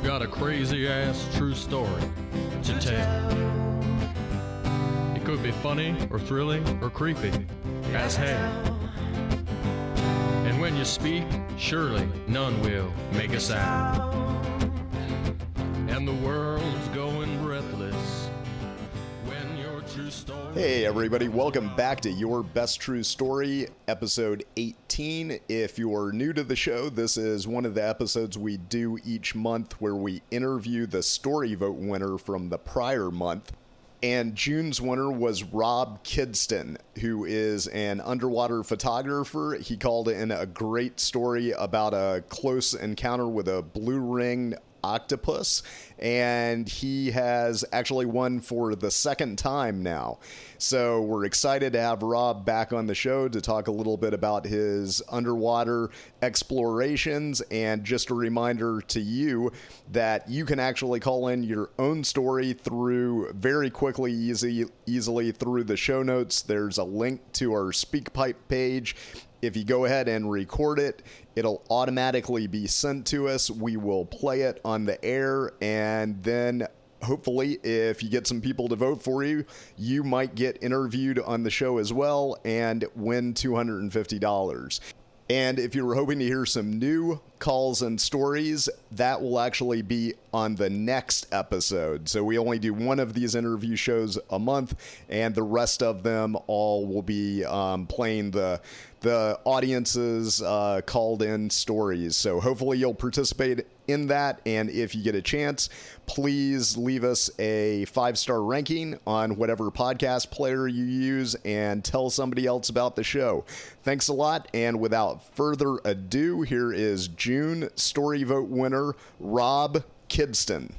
got a crazy ass true story to tell. It could be funny or thrilling or creepy as hell. And when you speak, surely none will make a sound. And the world's going breathless when your true story... Hey everybody, welcome back to Your Best True Story, episode 18. If you're new to the show, this is one of the episodes we do each month where we interview the story vote winner from the prior month. And June's winner was Rob Kidston, who is an underwater photographer. He called in a great story about a close encounter with a blue-ringed octopus, and he has actually won for the second time now. So we're excited to have Rob back on the show to talk a little bit about his underwater explorations. And just a reminder to you that you can actually call in your own story through very quickly, easily through the show notes. There's a link to our SpeakPipe page. If you go ahead and record it, it'll automatically be sent to us. We will play it on the air, and then hopefully if you get some people to vote for you, you might get interviewed on the show as well and win $250. And if you were hoping to hear some new calls and stories, that will actually be on the next episode. So we only do one of these interview shows a month, and the rest of them all will be playing the audience's called in stories. So hopefully you'll participate in that. And if you get a chance, please leave us a 5-star ranking on whatever podcast player you use and tell somebody else about the show. Thanks a lot. And without further ado, here is June story vote winner, Rob Kidston.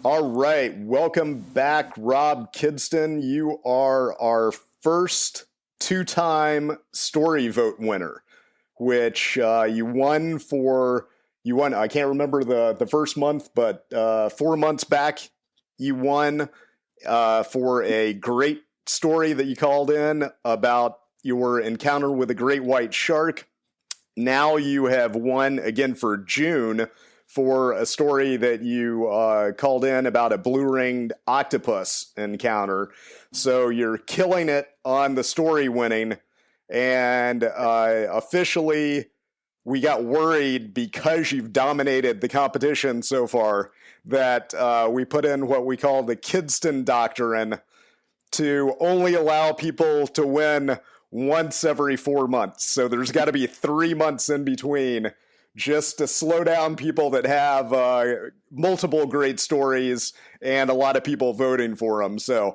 All right. Welcome back, Rob Kidston. You are our first two-time story vote winner, which you won, I can't remember the first month, but 4 months back, you won for a great story that you called in about your encounter with a great white shark. Now you have won again for June for a story that you called in about a blue-ringed octopus encounter. So you're killing it on the story winning. And officially, we got worried because you've dominated the competition so far that we put in what we call the Kidston Doctrine to only allow people to win once every 4 months. So there's got to be 3 months in between, just to slow down people that have multiple great stories and a lot of people voting for them. So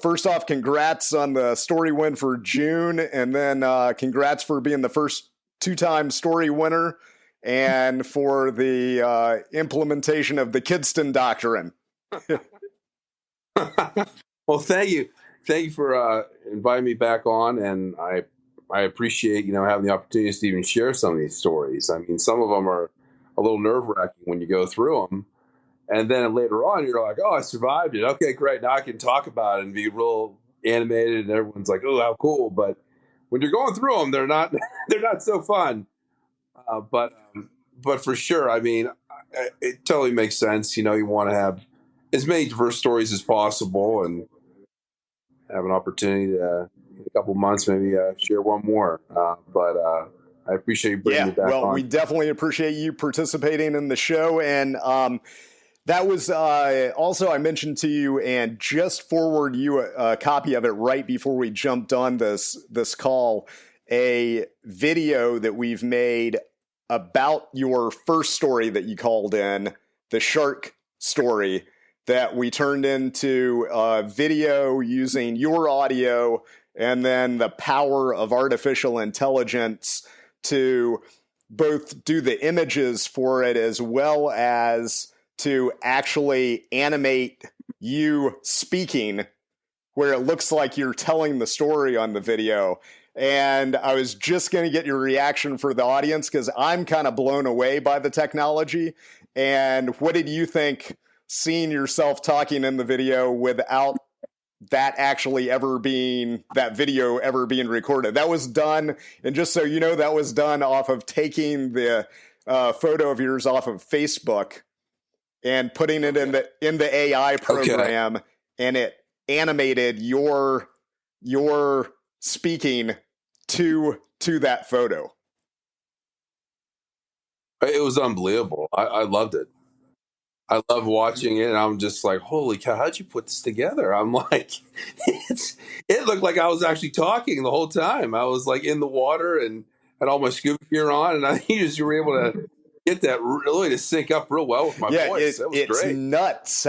first off, congrats on the story win for June, and then congrats for being the first two-time story winner and for the implementation of the Kidston Doctrine. Well, thank you. Thank you for inviting me back on, and I appreciate, having the opportunity to even share some of these stories. I mean, some of them are a little nerve-wracking when you go through them. And then later on, you're like, oh, I survived it. Okay, great. Now I can talk about it and be real animated, and everyone's like, oh, how cool. But when you're going through them, they're not so fun. But for sure, I mean, it totally makes sense. You want to have as many diverse stories as possible and have an opportunity to, in a couple months, maybe share one more. But I appreciate you bringing me back on. We definitely appreciate you participating in the show. And that was also, I mentioned to you and just forward you a copy of it right before we jumped on this call, a video that we've made about your first story that you called in, the shark story, that we turned into a video using your audio and then the power of artificial intelligence to both do the images for it as well as to actually animate you speaking where it looks like you're telling the story on the video. And I was just going to get your reaction for the audience because I'm kind of blown away by the technology. And what did you think seeing yourself talking in the video without that video ever being recorded? That was done, and just so you know, that was done off of taking the photo of yours off of Facebook and putting it in the AI program, and it animated your speaking to that photo. It was unbelievable. I loved it. I love watching it, and I'm just like, holy cow, how'd you put this together? I'm like, it looked like I was actually talking the whole time. I was like in the water and had all my scuba gear on, and you were able to get that really to sync up real well with my voice. That was it's great. Nuts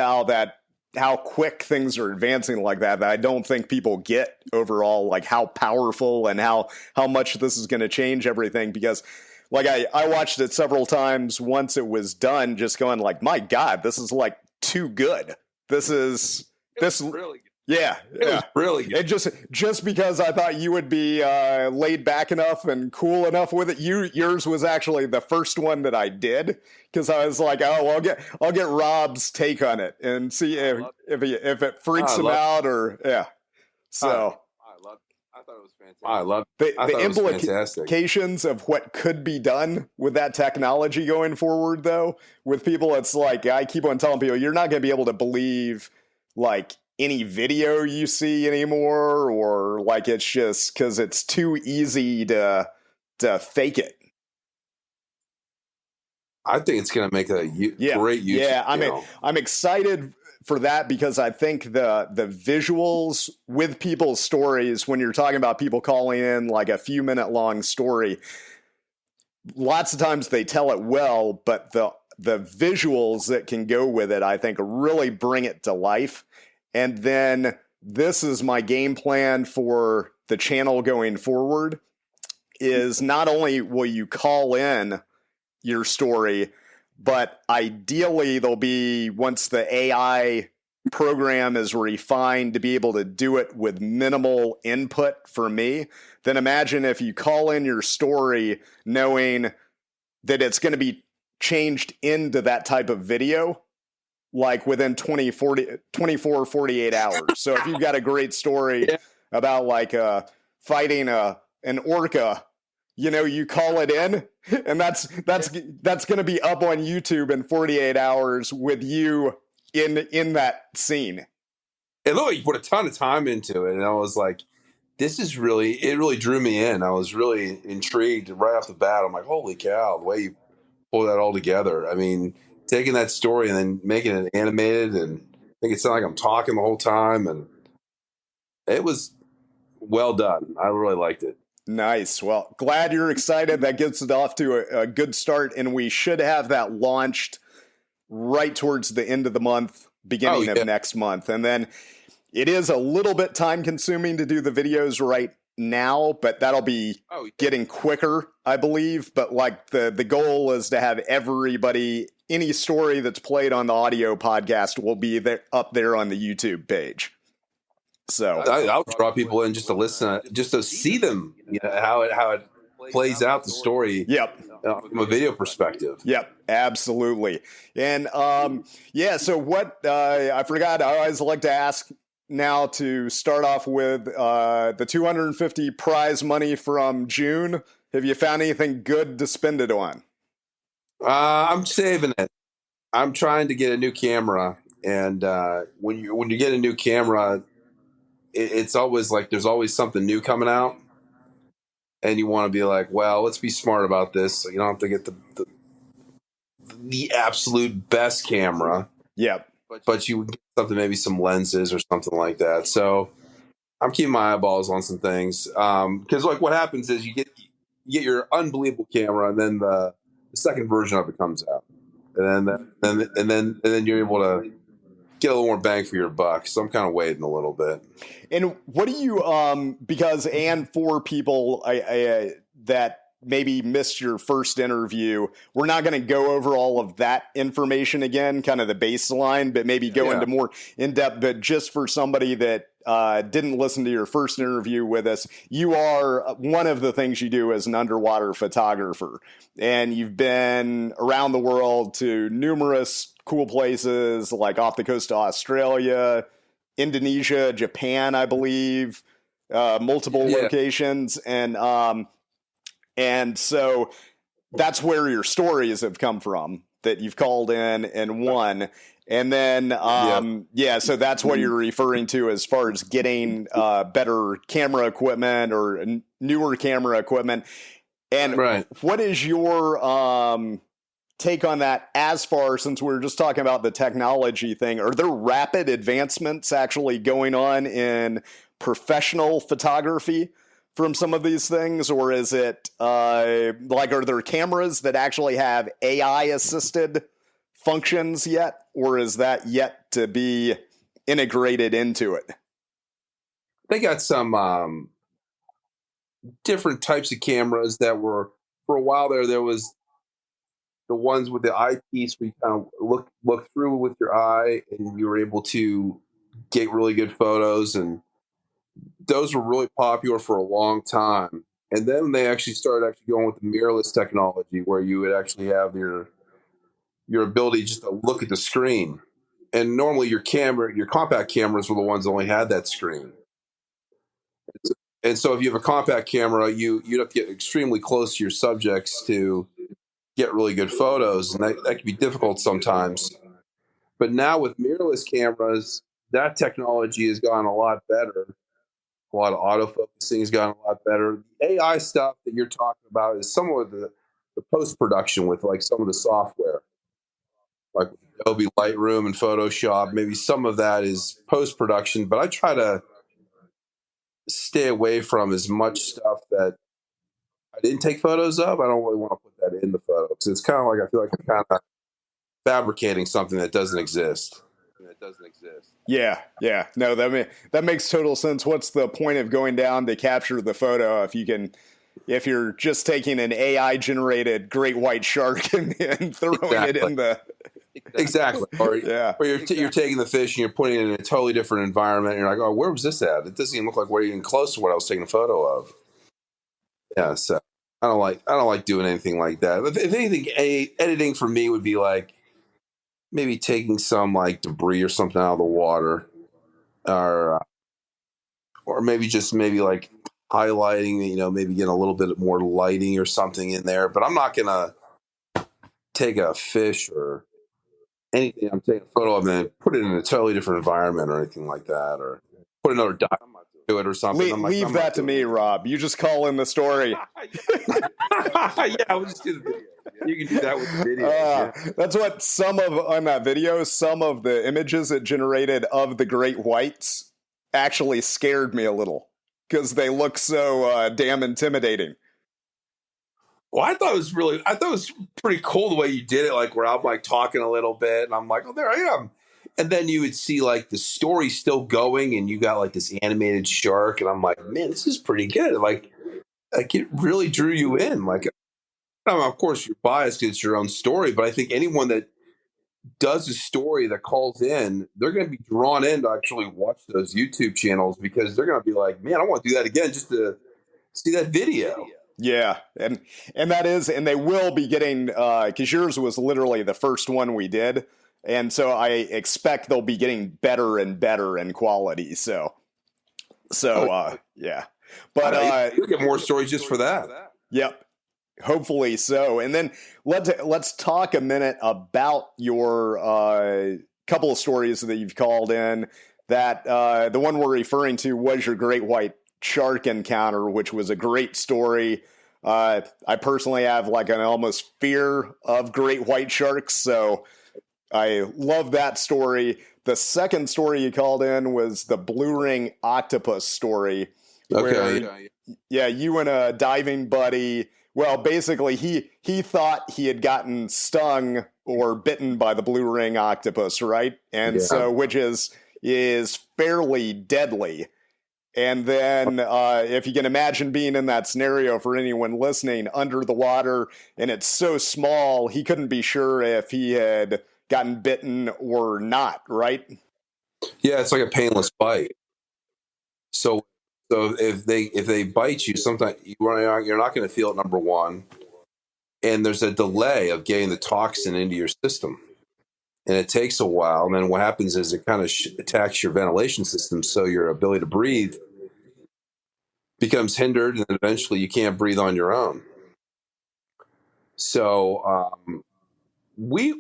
how quick things are advancing like that I don't think people get overall, like how powerful and how much this is going to change everything. Because like I watched it several times once it was done, just going like, my God, this is like too good. This really good. Yeah, it was really good. And just because I thought you would be laid back enough and cool enough with it, yours was actually the first one that I did, because I was like, oh, I'll get Rob's take on it and see if it freaks him out or yeah. So. I thought it was fantastic. I love the implications of what could be done with that technology going forward, though, with people. It's like, I keep on telling people, you're not going to be able to believe like any video you see anymore, or like it's just because it's too easy to fake it. I think it's going to make a great YouTube channel. I'm excited for that, because I think the visuals with people's stories, when you're talking about people calling in like a few minute long story, lots of times they tell it well, but the visuals that can go with it, I think, really bring it to life. And then this is my game plan for the channel going forward, is not only will you call in your story, but ideally there'll be, once the AI program is refined to be able to do it with minimal input for me, then imagine if you call in your story knowing that it's going to be changed into that type of video, like within 24, 48 hours. So if you've got a great story about like fighting an orca, you call it in, and that's going to be up on YouTube in 48 hours with you in that scene. It looked like you put a ton of time into it, and I was like, it really drew me in. I was really intrigued right off the bat. I'm like, holy cow, the way you pull that all together. I mean, taking that story and then making it animated and make it sound like I'm talking the whole time, and it was well done. I really liked it. Nice. Well, glad you're excited. That gets it off to a good start, and we should have that launched right towards the end of the month, beginning of next month. And then it is a little bit time consuming to do the videos right now, but that'll be getting quicker, I believe. But like the goal is to have everybody, any story that's played on the audio podcast will be up there on the YouTube page. So I'll draw people in just to listen, just to see them, how it plays out the story. Yep. From a video perspective. Yep, absolutely. And so what I forgot, I always like to ask now to start off with the $250 prize money from June. Have you found anything good to spend it on? I'm saving it. I'm trying to get a new camera, and when you get a new camera, it's always like there's always something new coming out, and you want to be like, well, let's be smart about this. So you don't have to get the absolute best camera. Yep. But you get something, maybe some lenses or something like that. So I'm keeping my eyeballs on some things. Because like what happens is you get your unbelievable camera, and then the second version of it comes out, and then you're able to get a little more bang for your buck. So I'm kind of waiting a little bit. And what do you because and for people that maybe missed your first interview, we're not going to go over all of that information again, kind of the baseline, but maybe go into more in depth. But just for somebody that didn't listen to your first interview with us, you are, one of the things you do as an underwater photographer, and you've been around the world to numerous cool places, like off the coast of Australia, Indonesia, Japan, I believe, multiple locations. And so that's where your stories have come from that you've called in and won. And then, so that's what you're referring to as far as getting better camera equipment or newer camera equipment. And what is your take on that as far, since we were just talking about the technology thing? Are there rapid advancements actually going on in professional photography from some of these things? Or is it are there cameras that actually have AI assisted functions yet? Or is that yet to be integrated into it? They got some different types of cameras that were, for a while there was the ones with the eyepiece where you kind of look through with your eye and you were able to get really good photos, and those were really popular for a long time. And then they actually started going with the mirrorless technology, where you would actually have your ability just to look at the screen. And normally your compact cameras were the ones that only had that screen. And so if you have a compact camera, you'd have to get extremely close to your subjects to get really good photos, and that can be difficult sometimes. But now with mirrorless cameras, that technology has gotten a lot better. A lot of autofocusing has gotten a lot better. The AI stuff that you're talking about is some of the post-production with like some of the software, like Adobe Lightroom and Photoshop. Maybe some of that is post-production, but I try to stay away from as much stuff that I didn't take photos of. I don't really want to put that in the photo, because it's kind of like, I feel like I'm kind of fabricating something that doesn't exist. Yeah. No, that makes total sense. What's the point of going down to capture the photo if you're just taking an AI generated great white shark and throwing it in the Exactly. Or you're taking the fish and you're putting it in a totally different environment, and you're like, oh, where was this at? It doesn't even look like we're even close to what I was taking a photo of. Yeah, so I don't like doing anything like that. If anything, editing for me would be like maybe taking some like debris or something out of the water, or maybe like highlighting, maybe getting a little bit more lighting or something in there. But I'm not gonna take a fish or anything I'm taking a photo of and put it in a totally different environment or anything like that, or put another dot to it or something. Leave that to me, Rob. You just call in the story. Yeah, we'll just do the video. You can do that with the video. That's what on that video, some of the images it generated of the great whites actually scared me a little, because they look so damn intimidating. Well, I thought it was pretty cool the way you did it, like where I'm like talking a little bit and I'm like, oh, there I am. And then you would see like the story still going and you got like this animated shark, and I'm like, man, this is pretty good. Like it really drew you in. Like, of course you're biased because it's your own story, but I think anyone that does a story that calls in, they're going to be drawn in to actually watch those YouTube channels, because they're going to be like, man, I want to do that again just to see that video. Yeah, and that is, and they will be getting, because yours was literally the first one we did, and so I expect they'll be getting better and better in quality. So yeah, but you'll get more stories just for that. Yep, hopefully so. And then let's talk a minute about your couple of stories that you've called in. That the one we're referring to was your great white shark encounter, which was a great story. I personally have like an almost fear of great white sharks, so I love that story. The second story you called in was the blue ring octopus story. Okay. Yeah, you and a diving buddy. Well, basically, he thought he had gotten stung or bitten by the blue ring octopus, right? And so, which is fairly deadly. And then if you can imagine being in that scenario for anyone listening, under the water, and it's so small, he couldn't be sure if he had gotten bitten or not, right? Yeah, it's like a painless bite. So if they bite you, sometimes you're not going to feel it, number one. And there's a delay of getting the toxin into your system. And it takes a while. And then what happens is it kind of attacks your ventilation system, so your ability to breathe becomes hindered, and then eventually you can't breathe on your own. So we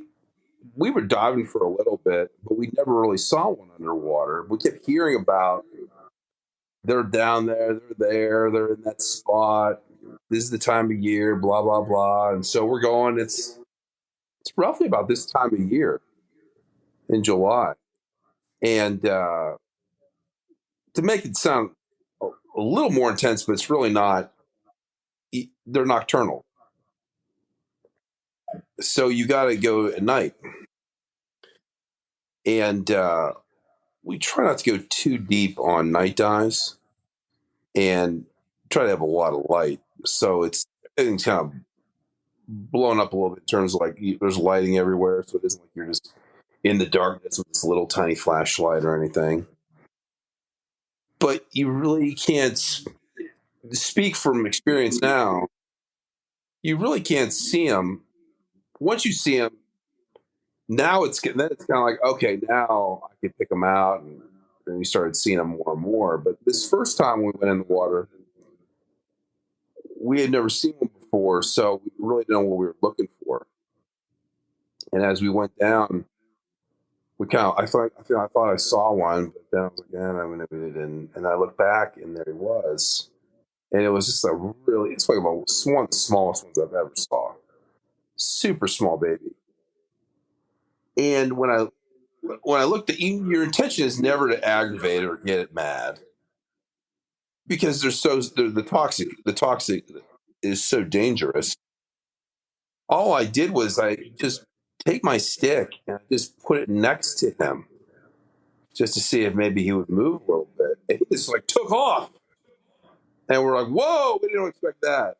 were diving for a little bit, but we never really saw one underwater. We kept hearing about they're down there, they're in that spot. This is the time of year, blah blah blah. And so we're going. It's roughly about this time of year in July, and to make it sound a little more intense, but it's really not. They're nocturnal, so you got to go at night, and we try not to go too deep on night dives, and try to have a lot of light. So everything's kind of blown up a little bit in terms of like there's lighting everywhere, so it isn't like you're just in the darkness with this little tiny flashlight or anything. But you really can't speak from experience now. You really can't see them. Once you see them, now it's kind of like, okay, now I can pick them out, and then we started seeing them more and more. But this first time we went in the water, we had never seen them before, so we really didn't know what we were looking for. And as we went down, I thought I saw one, but then I was like, we didn't. And I looked back, and there he was. And it was just it's like one of the smallest ones I've ever saw. Super small baby. And when I looked at you, your intention is never to aggravate or get it mad, because the toxic is so dangerous. All I did was I just take my stick and I just put it next to him, just to see if maybe he would move a little bit. And he just like took off, and we're like, "Whoa, we didn't expect that."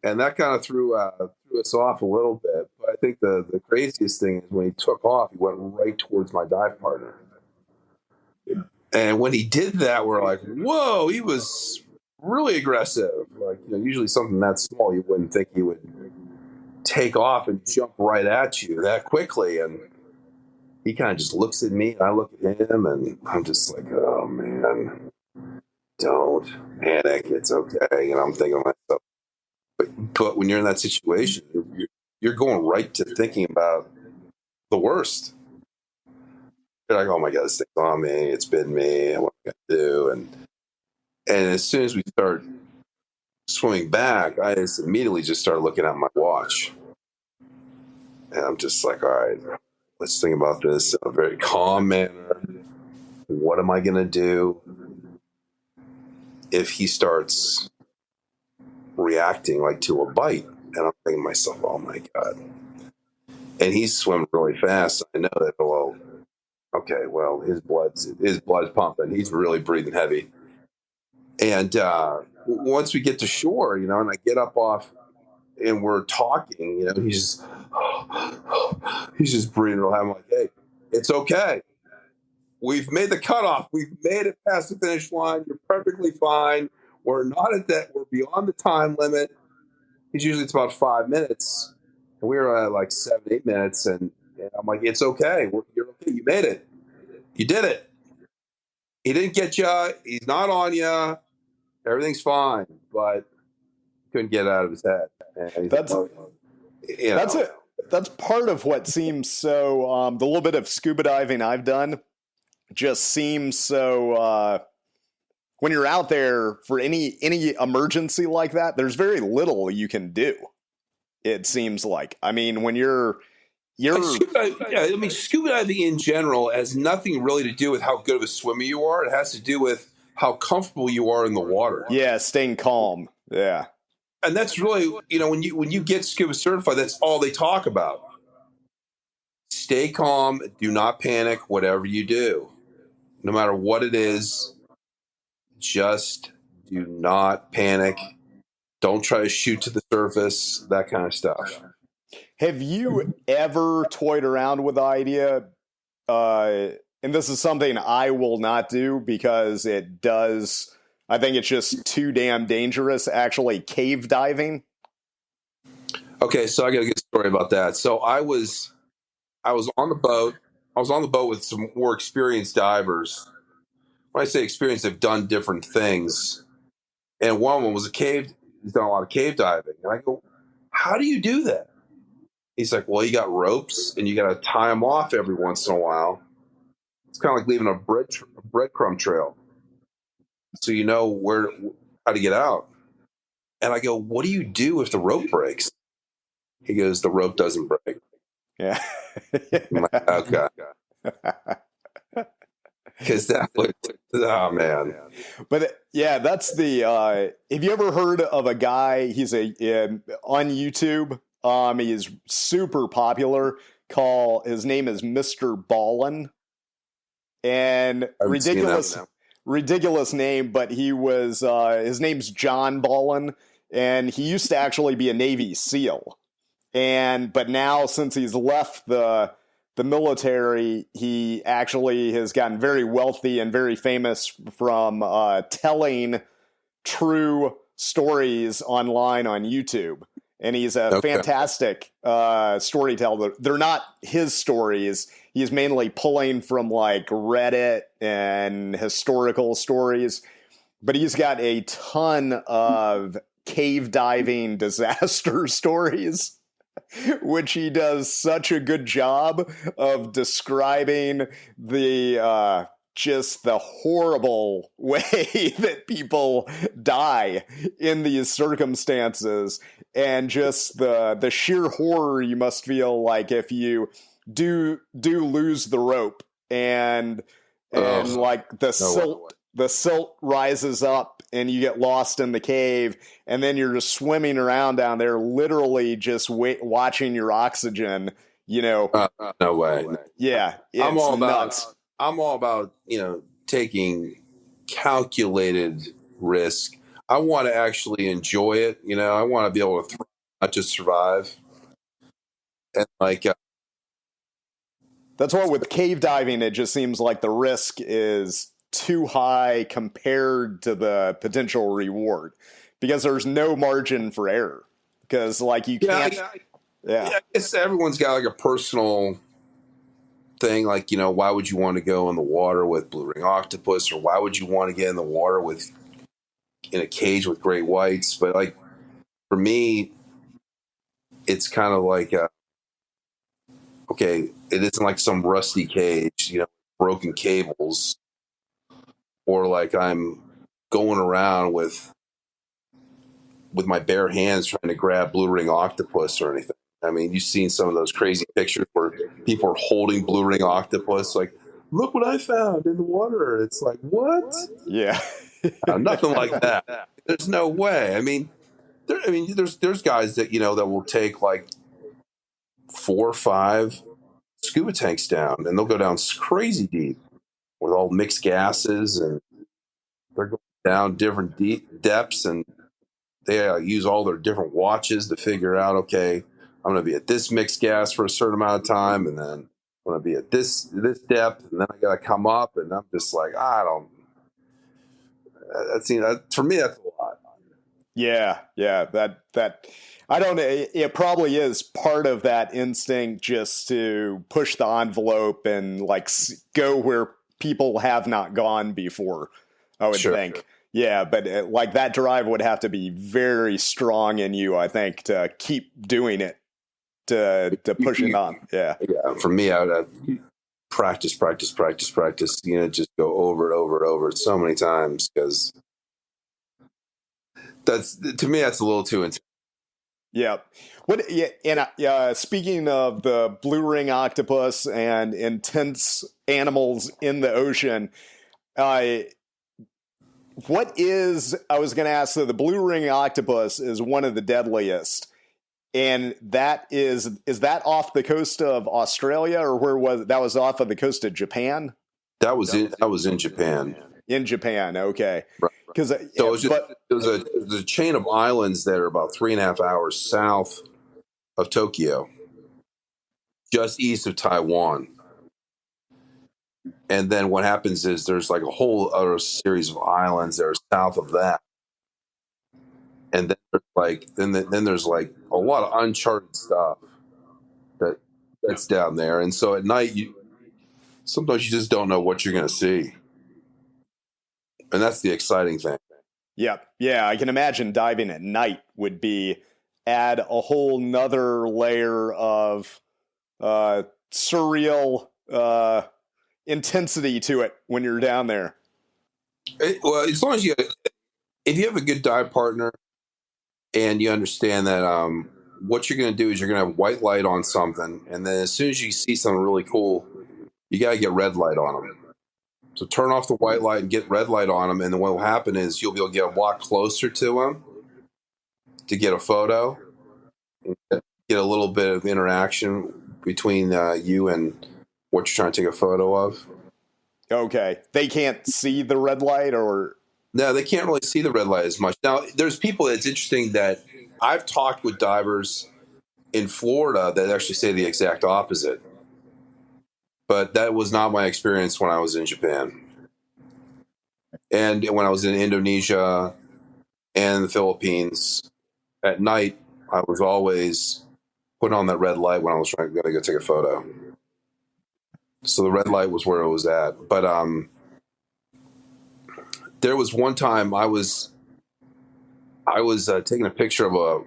And that kind of threw us off a little bit. But I think the craziest thing is when he took off, he went right towards my dive partner. And when he did that, we're like, whoa, he was really aggressive. Like, usually something that small, you wouldn't think he would take off and jump right at you that quickly. And he kind of just looks at me, and I look at him, and I'm just like, oh, man, don't panic. It's okay. And I'm thinking to myself, but when you're in that situation, you're going right to thinking about the worst. You're like, oh my God, this thing's on me. It's bitten me. What am I going to do? And as soon as we start swimming back, I just immediately just started looking at my watch. And I'm just like, all right, let's think about this in a very calm manner. What am I going to do if he starts reacting like to a bite? And I'm thinking to myself, oh my God. And he's swimming really fast. I know that, well, okay, well, his blood's pumping. He's really breathing heavy. And once we get to shore, and I get up off and we're talking, he's just breathing real heavy. I'm like, hey, it's okay. We've made the cutoff. We've made it past the finish line. You're perfectly fine. We're not at that. We're beyond the time limit. It's about 5 minutes. And we were at like 7, 8 minutes. And I'm like, it's okay. You're okay. You made it. You did it. He didn't get you. He's not on you. Everything's fine. But couldn't get it out of his head. And that's part of what seems so, the little bit of scuba diving I've done just seems so, when you're out there for any emergency like that, there's very little you can do. It seems like, I mean, when you're scuba diving in general has nothing really to do with how good of a swimmer you are. It has to do with how comfortable you are in the water. Yeah, staying calm. Yeah. And that's really, when you get scuba certified, that's all they talk about. Stay calm, do not panic, whatever you do. No matter what it is, just do not panic. Don't try to shoot to the surface, that kind of stuff. Have you ever toyed around with the idea, and this is something I will not do because I think it's just too damn dangerous, actually, cave diving? Okay, so I got a good story about that. So I was on the boat. I was on the boat with some more experienced divers. When I say experienced, they've done different things. And one of them was he's done a lot of cave diving. And I go, how do you do that? He's like, well, you got ropes and you got to tie them off every once in a while. It's kind of like leaving a breadcrumb trail, so you know how to get out. And I go, what do you do if the rope breaks? He goes, the rope doesn't break. Yeah. I'm like, okay. Because that would, oh man. But yeah, that's the. Have you ever heard of a guy? He's on YouTube. He is super popular. His name is Mr. Ballin, and ridiculous name. But he was his name's John Ballin, and he used to actually be a Navy SEAL, but now since he's left the military, he actually has gotten very wealthy and very famous from telling true stories online on YouTube. And he's a fantastic storyteller. They're not his stories. He's mainly pulling from like Reddit and historical stories. But he's got a ton of cave diving disaster stories, which he does such a good job of describing the just the horrible way that people die in these circumstances, and just the sheer horror you must feel like if you do lose the rope and like the silt rises up and you get lost in the cave, and then you're just swimming around down there, literally just watching your oxygen, no way. Yeah. I'm all about, taking calculated risk. I want to actually enjoy it. I want to be able to thrive, not just survive. And that's why with cave diving, it just seems like the risk is too high compared to the potential reward, because there's no margin for error, because like you can't. I guess everyone's got like a personal thing, like, why would you want to go in the water with blue ring octopus, or why would you want to get in the water in a cage with great whites? But like for me, it's kind of like okay, it isn't like some rusty cage, broken cables, or like I'm going around with my bare hands trying to grab blue ring octopus or anything. I mean, you've seen some of those crazy pictures where people are holding blue ring octopus, like, look what I found in the water. It's like, what? Yeah. Nothing like that. There's no way. I mean, there's guys that, that will take like 4 or 5 scuba tanks down, and they'll go down crazy deep with all mixed gases, and they're going down different depths, and they use all their different watches to figure out, okay, I'm going to be at this mixed gas for a certain amount of time, and then I'm going to be at this depth, and then I got to come up, and I'm just like, for me, that's a lot. Yeah, that I don't. It probably is part of that instinct just to push the envelope and like go where people have not gone before, I would think. Sure. Yeah, but like that drive would have to be very strong in you, I think, to keep doing it, to push it on. Yeah. Yeah. For me, I would have practice. Just go over it so many times, because to me that's a little too intense. Yeah. Speaking of the blue ring octopus and intense animals in the ocean, I was going to ask, so the blue ring octopus is one of the deadliest, and that is that off the coast of Australia, or where was it? That was off of the coast of Japan? That was in Japan. In Japan, okay. Right. Because it was a chain of islands that are about 3.5 hours south of Tokyo, just east of Taiwan. And then what happens is there's like a whole other series of islands that are south of that. And then there's like then there's like a lot of uncharted stuff that's down there. And so at night sometimes you just don't know what you're going to see. And that's the exciting thing. Yeah. Yeah, I can imagine diving at night would be add a whole nother layer of surreal intensity to it when you're down there. Well, as long as if you have a good dive partner and you understand that what you're going to do is you're going to have white light on something, and then as soon as you see something really cool, you got to get red light on them. So turn off the white light and get red light on them, and then what will happen is you'll be able to get a walk closer to them to get a photo, and get a little bit of interaction between you and what you're trying to take a photo of. Okay. They can't see the red light, or? No, they can't really see the red light as much. Now, there's people, it's interesting that I've talked with divers in Florida that actually say the exact opposite. But that was not my experience when I was in Japan. And when I was in Indonesia and the Philippines, at night, I was always putting on that red light when I was trying to go take a photo. So the red light was where it was at. But there was one time I was taking a picture of a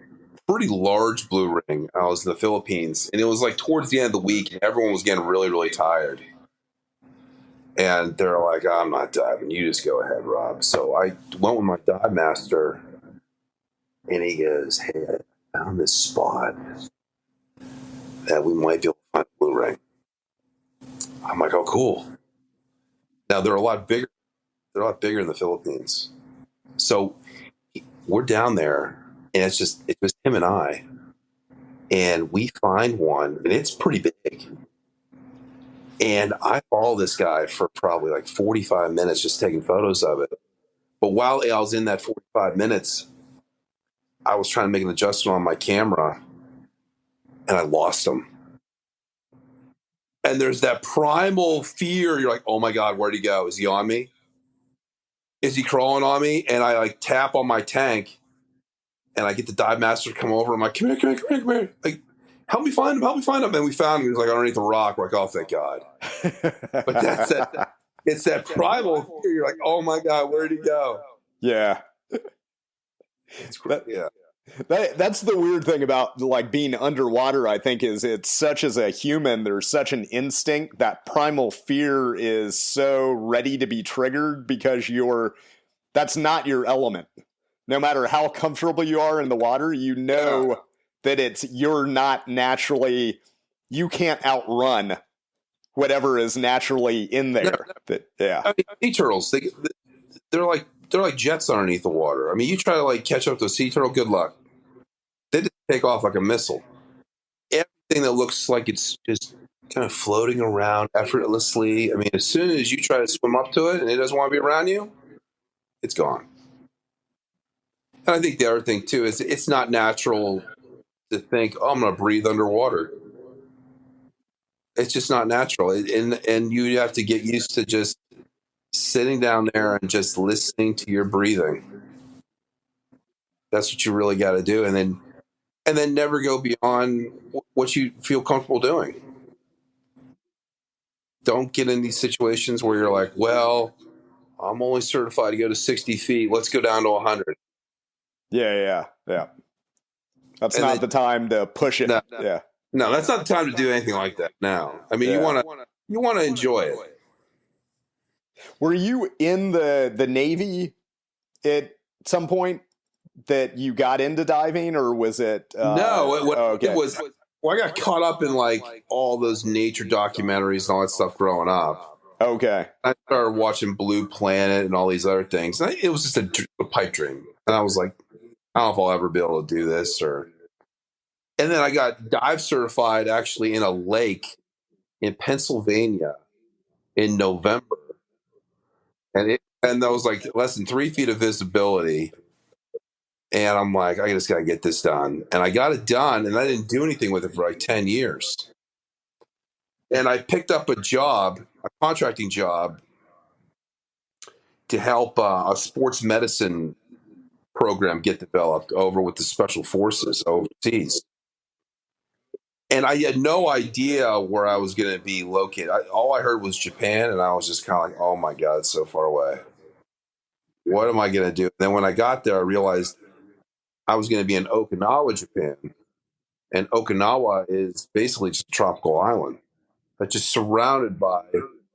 pretty large blue ring. I was in the Philippines, and it was like towards the end of the week, and everyone was getting really, really tired. And they're like, I'm not diving. You just go ahead, Rob. So I went with my dive master, and he goes, hey, I found this spot that we might be able to find a blue ring. I'm like, oh, cool. Now, they're a lot bigger. They're a lot bigger in the Philippines. So we're down there, and it's just him and I. And we find one, and it's pretty big. And I follow this guy for probably like 45 minutes just taking photos of it. But while I was in that 45 minutes, I was trying to make an adjustment on my camera, and I lost him. And there's that primal fear. You're like, oh my God, where'd he go? Is he on me? Is he crawling on me? And I like tap on my tank, and I get the dive master to come over. I'm like, come here. Like, help me find him. And we found him. He was like underneath a rock. We're like, oh, thank God. But it's that primal fear. You're like, oh my God, where'd he go? Yeah. It's great. Yeah. That's the weird thing about like being underwater, I think, is it's such as a human, there's such an instinct that primal fear is so ready to be triggered because that's not your element. No matter how comfortable you are in the water, you know that you're not naturally, you can't outrun whatever is naturally in there. Yeah. I mean, sea turtles, they're like jets underneath the water. I mean, you try to like catch up to a sea turtle, good luck. They just take off like a missile. Everything that looks like it's just kind of floating around effortlessly. I mean, as soon as you try to swim up to it and it doesn't want to be around you, it's gone. And I think the other thing too is it's not natural to think, oh, I'm going to breathe underwater. It's just not natural. And you have to get used to just sitting down there and just listening to your breathing. That's what you really got to do. And then never go beyond what you feel comfortable doing. Don't get in these situations where you're like, well, I'm only certified to go to 60 feet. Let's go down to 100. Yeah. That's not the time to push it. No, that's not the time to do anything like that now. I mean, you want to enjoy it. Were you in the Navy at some point that you got into diving, or was it? No, it was. Well, I got caught up in like all those nature documentaries and all that stuff growing up. Okay. I started watching Blue Planet and all these other things. And it was just a pipe dream, and I was like, I don't know if I'll ever be able to do this. And then I got dive certified actually in a lake in Pennsylvania in November. And that was like less than 3 feet of visibility. And I'm like, I just got to get this done. And I got it done, and I didn't do anything with it for like 10 years. And I picked up a contracting job, to help a sports medicine program get developed over with the special forces overseas. And I had no idea where I was going to be located. All I heard was Japan, and I was just kind of like, oh my God, it's so far away. What am I going to do? And then when I got there, I realized I was going to be in Okinawa, Japan. And Okinawa is basically just a tropical island that's just surrounded by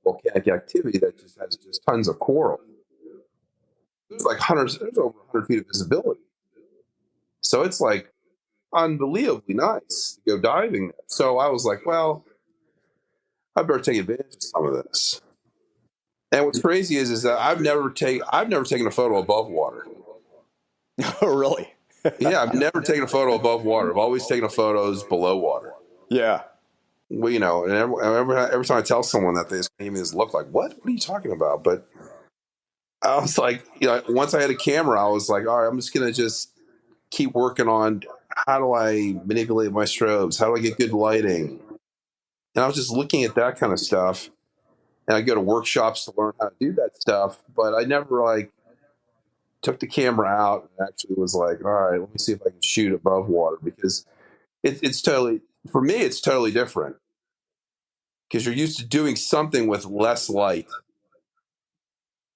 volcanic activity that just has just tons of coral. There's like there's over 100 feet of visibility. So it's like unbelievably nice to go diving there. So I was like, well, I better take advantage of some of this. And what's crazy is that I've never taken a photo above water. Oh, really? Yeah, I've never taken a photo above water. I've always taken photos below water. Yeah. Well, you know, and every time I tell someone that, they just give me this look like, what are you talking about? But I was like, you know, once I had a camera, I was like, all right, I'm just going to just keep working on how do I manipulate my strobes? How do I get good lighting? And I was just looking at that kind of stuff. And I go to workshops to learn how to do that stuff. But I never like took the camera out and actually was like, all right, let me see if I can shoot above water, because it's totally, for me, it's totally different. Because you're used to doing something with less light.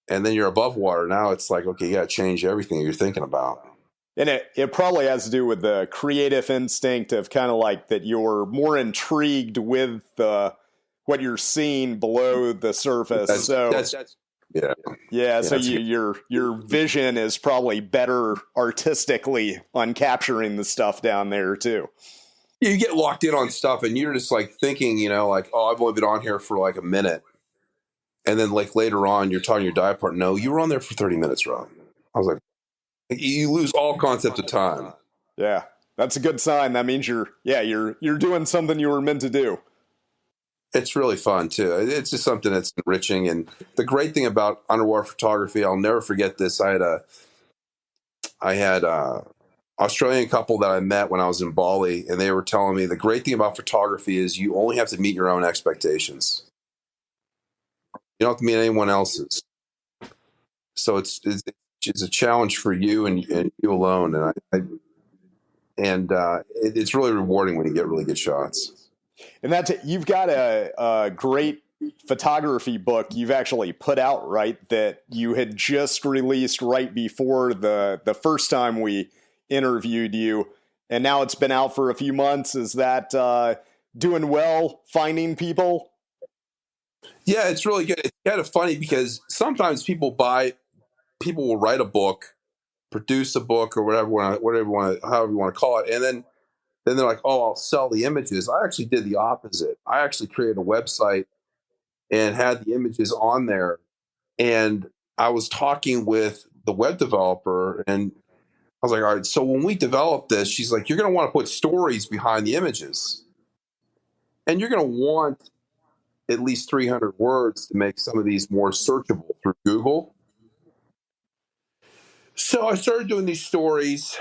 And then you're above water. Now it's like, okay, you got to change everything you're thinking about. And it probably has to do with the creative instinct of kind of like that you're more intrigued with what you're seeing below the surface. Yeah. So your vision is probably better artistically on capturing the stuff down there too. You get locked in on stuff and you're just like thinking, you know, like, oh, I've only been on here for like a minute. And then like later on, you're talking your dive partner. No, you were on there for 30 minutes, Rob. I was like, you lose all concept of time. Yeah, that's a good sign. That means you're doing something you were meant to do. It's really fun too. It's just something that's enriching. And the great thing about underwater photography, I'll never forget this. I had a Australian couple that I met when I was in Bali, and they were telling me the great thing about photography is you only have to meet your own expectations. You don't have to meet anyone else's. So it's a challenge for you and you alone. And it's really rewarding when you get really good shots. And you've got a great photography book you've actually put out, right? That you had just released right before the first time we interviewed you. And now it's been out for a few months. Is that doing well, finding people? Yeah, it's really good. It's kind of funny because sometimes people will write a book, produce a book, or however you want to call it, and then they're like, "Oh, I'll sell the images." I actually did the opposite. I actually created a website and had the images on there, and I was talking with the web developer, and I was like, "All right, so when we develop this," she's like, "You're going to want to put stories behind the images, and you're going to want at least 300 words to make some of these more searchable through Google." So I started doing these stories,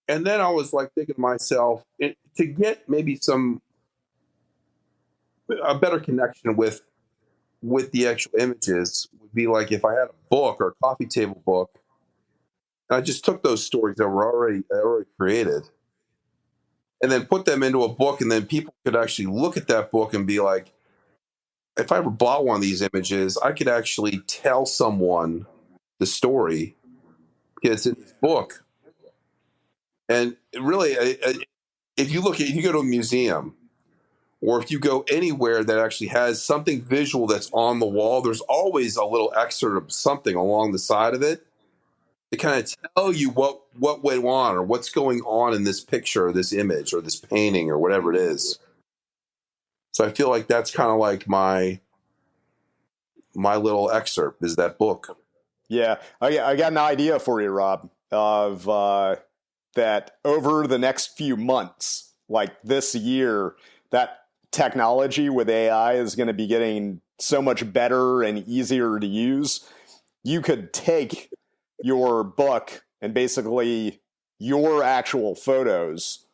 and then I was like thinking to myself, to get maybe a better connection with the actual images would be like if I had a book or a coffee table book, and I just took those stories that were already created, and then put them into a book, and then people could actually look at that book and be like, if I ever bought one of these images, I could actually tell someone the story because it's in this book. And really, if you go to a museum, or if you go anywhere that actually has something visual that's on the wall, there's always a little excerpt of something along the side of it to kind of tell you what went on or what's going on in this picture or this image or this painting or whatever it is. So I feel like that's kind of like my little excerpt is that book. Yeah, I got an idea for you, Rob, of that over the next few months, like this year, that technology with AI is going to be getting so much better and easier to use. You could take your book and basically your actual photos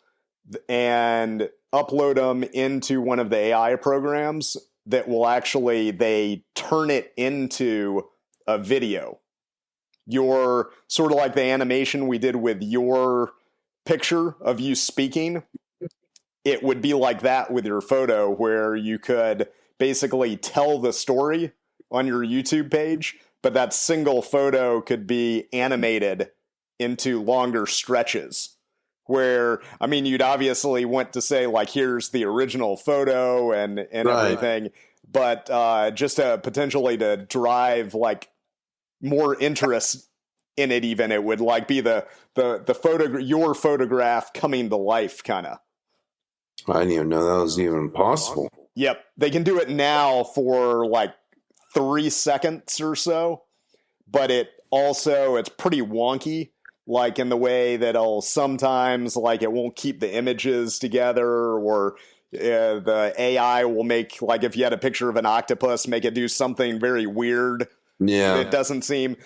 and upload them into one of the AI programs that will they turn it into a video. Your sort of like the animation we did with your picture of you speaking, it would be like that with your photo, where you could basically tell the story on your YouTube page, but that single photo could be animated into longer stretches where, I mean, you'd obviously want to say, like, here's the original photo and everything, but just potentially to drive, like, more interest in it, even, it would, like, be the photo, your photograph coming to life, kind of. I didn't even know that was even possible. Yep. They can do it now for, like, 3 seconds or so, but it's pretty wonky, like in the way that it'll sometimes, like, it won't keep the images together, or the AI will make, like, if you had a picture of an octopus, make it do something very weird. Yeah. It doesn't seem,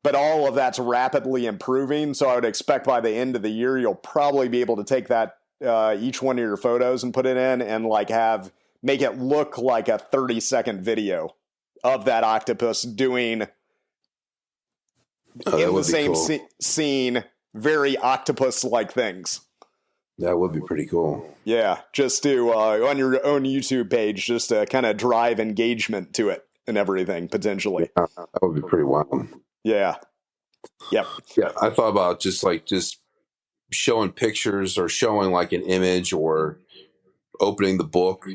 but all of that's rapidly improving. So I would expect by the end of the year, you'll probably be able to take that, each one of your photos and put it in and, like, make it look like a 30-second video of that octopus doing in the same scene, very octopus-like things. That would be pretty cool. Yeah, just to, on your own YouTube page, just to kind of drive engagement to it and everything, potentially. Yeah, that would be pretty wild. Yeah. Yep. Yeah, I thought about just showing pictures or showing, like, an image or opening the book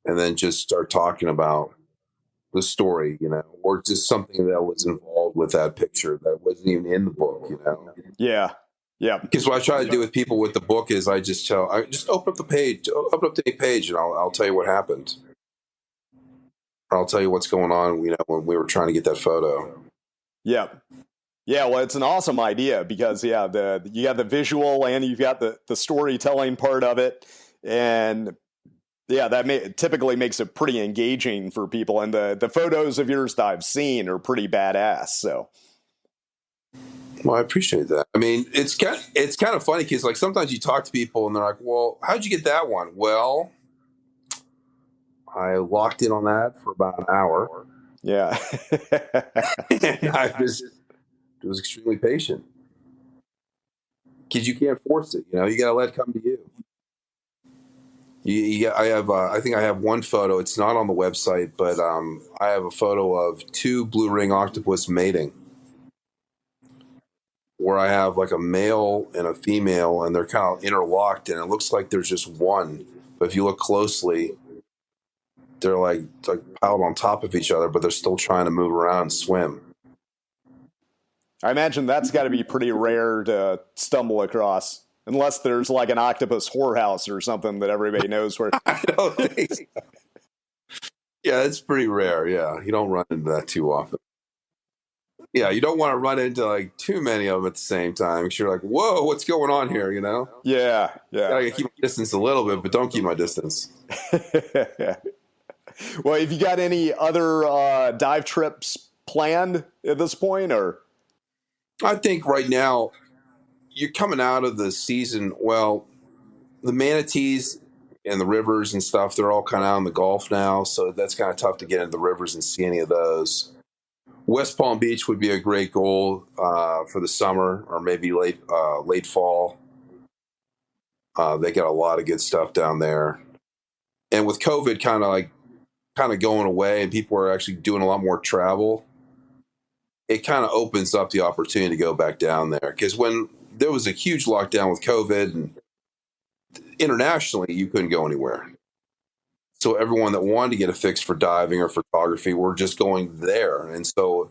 and then just start talking about the story, or just something that was involved with that picture that wasn't even in the book, Yeah. Yeah. Because what I try to do with people with the book is I just open up the page, open up the page, and I'll tell you what happened. Or I'll tell you what's going on, when we were trying to get that photo. Yeah. Yeah, well, it's an awesome idea because, you got the visual and you've got the storytelling part of it. And, yeah, that typically makes it pretty engaging for people. And the photos of yours that I've seen are pretty badass, so. Well, I appreciate that. I mean, it's kind of funny because, like, sometimes you talk to people and they're like, well, how'd you get that one? Well, I locked in on that for about an hour. Yeah. And I was extremely patient because you can't force it. You got to let it come to you. I think I have one photo. It's not on the website, but I have a photo of 2 blue ring octopus mating, where I have, like, a male and a female, and they're kind of interlocked, and it looks like there's just one. But if you look closely, they're like piled on top of each other, but they're still trying to move around and swim. I imagine that's got to be pretty rare to stumble across, unless there's, like, an octopus whorehouse or something that everybody knows where. I don't think so. Yeah, it's pretty rare. Yeah, you don't run into that too often. Yeah, you don't want to run into, like, too many of them at the same time, because you're like, whoa, what's going on here, Yeah. I keep my distance a little bit, but don't keep my distance. Well, have you got any other dive trips planned at this point, or? I think right now you're coming out of the season. Well, the manatees and the rivers and stuff, they're all kind of out in the Gulf now, so that's kind of tough to get into the rivers and see any of those. West Palm Beach would be a great goal for the summer, or maybe late fall. They got a lot of good stuff down there, and with COVID kind of going away, and people are actually doing a lot more travel, it kind of opens up the opportunity to go back down there. Because when there was a huge lockdown with COVID, and internationally, you couldn't go anywhere. So everyone that wanted to get a fix for diving or photography were just going there. And so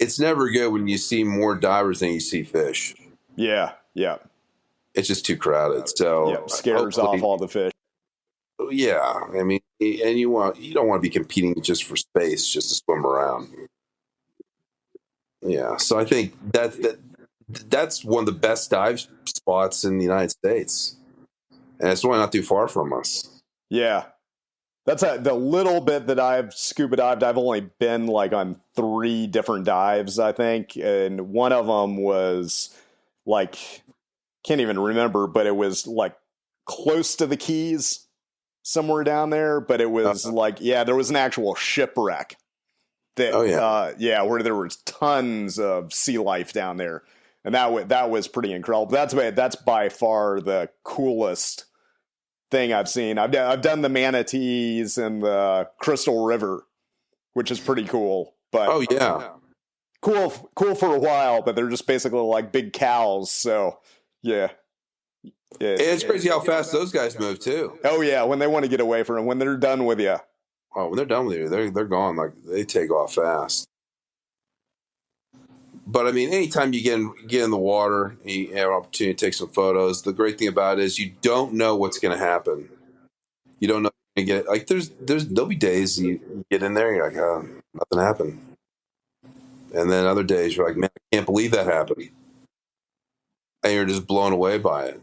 it's never good when you see more divers than you see fish. Yeah. It's just too crowded. So scares off all the fish. Yeah, I mean, and you don't want to be competing just for space, just to swim around. Yeah, so I think that's one of the best dive spots in the United States, and it's really not too far from us. Yeah, that's the little bit that I've scuba dived. I've only been, like, on 3 different dives, I think, and one of them was, like, can't even remember, but it was, like, close to the Keys, somewhere down there. But it was there was an actual shipwreck. Where there was tons of sea life down there, and that was pretty incredible. That's by far the coolest thing I've seen. I've done the manatees and the Crystal River, which is pretty cool. But cool for a while, but they're just basically like big cows. So yeah. It's crazy how fast those guys move too. Oh yeah, when they want to get away from it, when they're done with you. Oh, when they're done with you, they're gone. Like they take off fast. But I mean, anytime you get in the water, you have an opportunity to take some photos. The great thing about it is you don't know what's going to happen. You don't know if you're gonna get there'll be days you get in there, and you're like, oh, nothing happened, and then other days you're like, man, I can't believe that happened, and you're just blown away by it.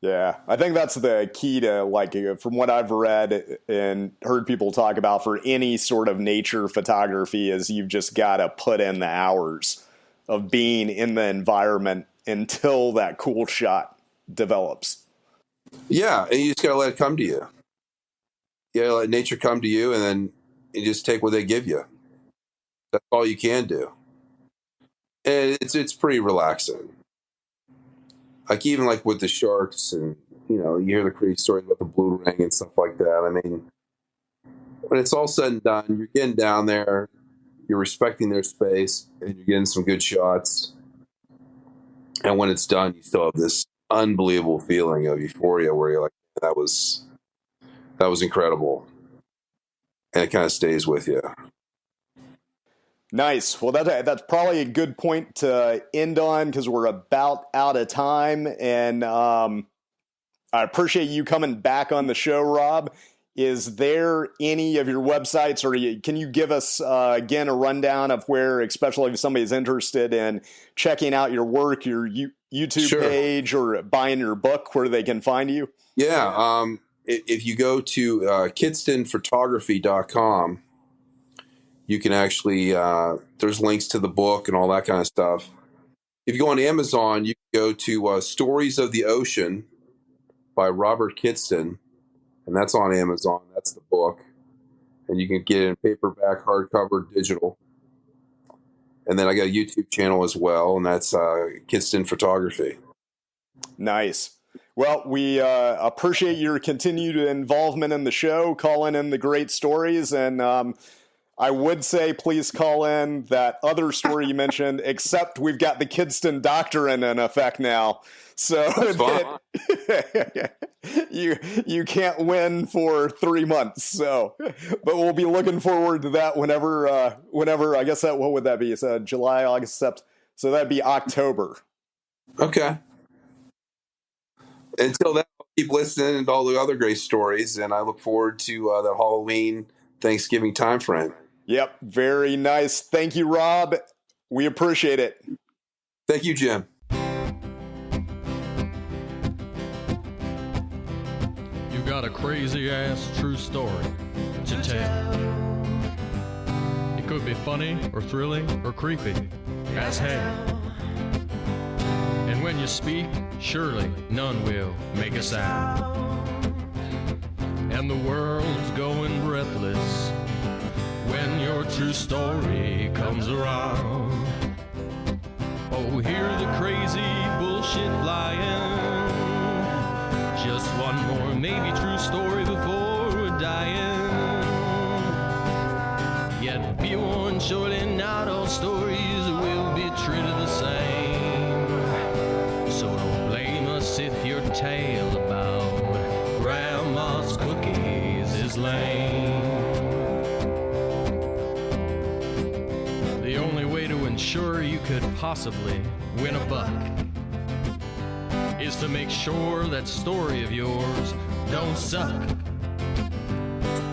Yeah, I think that's the key to, like, from what I've read and heard people talk about for any sort of nature photography, is you've just got to put in the hours of being in the environment until that cool shot develops. Yeah, and you just got to let it come to you. You got to let nature come to you, and then you just take what they give you. That's all you can do. And it's pretty relaxing. Like even like with the sharks, and you hear the crazy stories about the blue ring and stuff like that. I mean, when it's all said and done, you're getting down there, you're respecting their space, and you're getting some good shots. And when it's done, you still have this unbelievable feeling of euphoria where you're like, that was incredible. And it kind of stays with you. Nice. Well, that's probably a good point to end on, because we're about out of time. And I appreciate you coming back on the show, Rob. Is there any of your websites, or can you give us, again, a rundown of where, especially if somebody's interested in checking out your work, your YouTube page, or buying your book, where they can find you? Yeah. If you go to kidstonphotography.com, you can actually, there's links to the book and all that kind of stuff. If you go on Amazon, you can go to Stories of the Ocean by Robert Kidston, and that's on Amazon. That's the book. And you can get it in paperback, hardcover, digital. And then I got a YouTube channel as well, and that's Kidston Photography. Nice. Well, we appreciate your continued involvement in the show, calling in the great stories, and I would say please call in that other story you mentioned, except we've got the Kidston doctrine in effect now. So you can't win for 3 months. So, but we'll be looking forward to that whenever I guess that, what would that be? It's July, August, September. So that'd be October. Okay. Until then, I'll keep listening to all the other great stories, and I look forward to the Halloween, Thanksgiving time frame. Yep, very nice. Thank you, Rob. We appreciate it. Thank you, Jim. You got a crazy-ass true story to tell. It could be funny or thrilling or creepy as hell. And when you speak, surely none will make a sound. And the world's going breathless when your true story comes around. Oh, hear the crazy bullshit flying. Just one more maybe true story before we're dying. Yet be warned, surely not all stories will be treated the same. So don't blame us if your tale about grandma's cookies is lame. The only way to ensure you could possibly win a buck is to make sure that story of yours don't suck.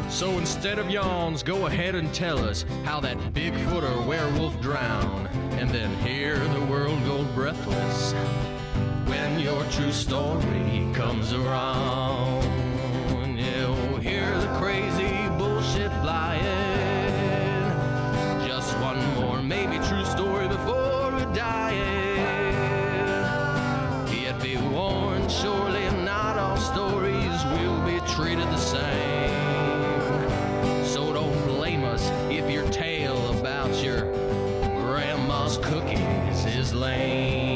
So instead of yawns, go ahead and tell us how that Bigfoot or werewolf drowned, and then hear the world go breathless when your true story comes around. You'll hear the crazy bullshit flying. Just one more maybe true story before we're dying. Yet be warned, surely not all stories will be treated the same. So don't blame us if your tale about your grandma's cookies is lame.